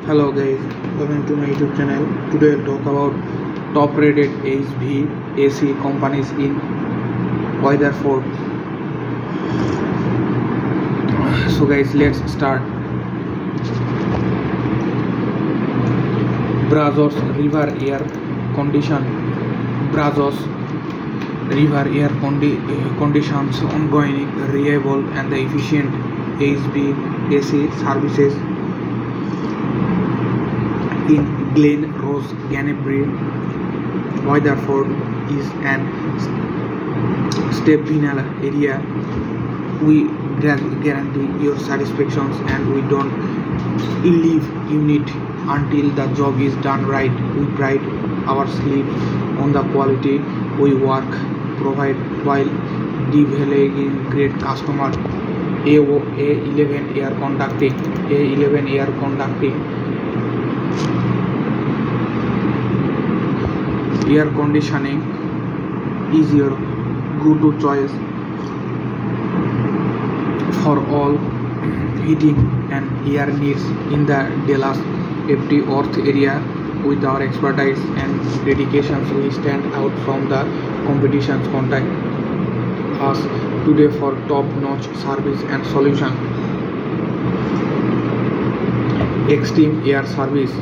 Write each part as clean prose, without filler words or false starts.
Hello guys, welcome to my YouTube channel. Today I'll talk about top rated HVAC companies in Weatherford. So guys, let's start. Brazos River Air Condition. Brazos River Air Conditions ongoing, reliable and efficient HVAC services in Glen Rose, Canterbury. Weatherford is an stable area. We guarantee your satisfaction and we don't leave unit until the job is done right. We pride ourselves on the quality we work provide while developing great customer. A11 air conditioning is your go-to choice for all heating and air needs in the Dallas Fort Worth area. With our expertise and dedications, we stand out from the competition. Contact us today for top-notch service and solution. Extreme Air Service.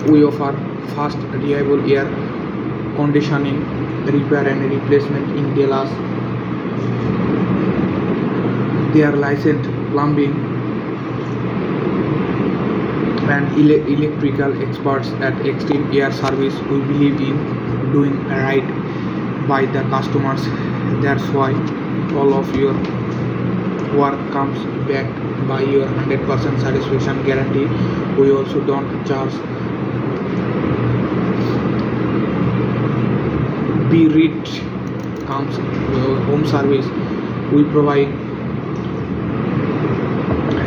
We offer fast, reliable air conditioning repair and replacement in Dallas. They are licensed plumbing and electrical experts at Extreme Air Service. We believe in doing right by the customers. That's why all of your work comes back by your 100% satisfaction guarantee. We also don't charge Be-Rich comes home service. We provide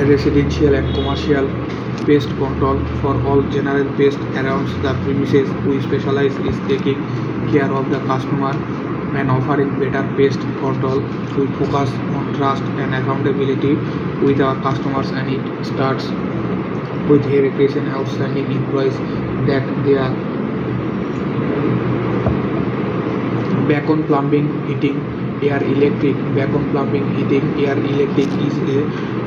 residential and commercial pest control for all general pests around the premises. We specialize in taking care of the customer and offering better pest control. We focus on trust and accountability with our customers, and it starts with education outstanding employees that they are. Bacon Plumbing, Heating, Air Electric. Bacon Plumbing, Heating, Air Electric is a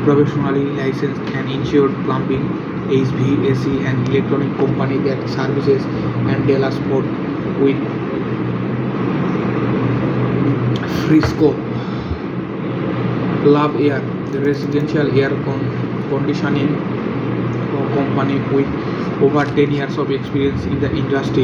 professionally licensed and insured plumbing, HVAC and electronic company that services and Dallas Fort with Frisco. Love Air, the residential air conditioning company with over 10 years of experience in the industry.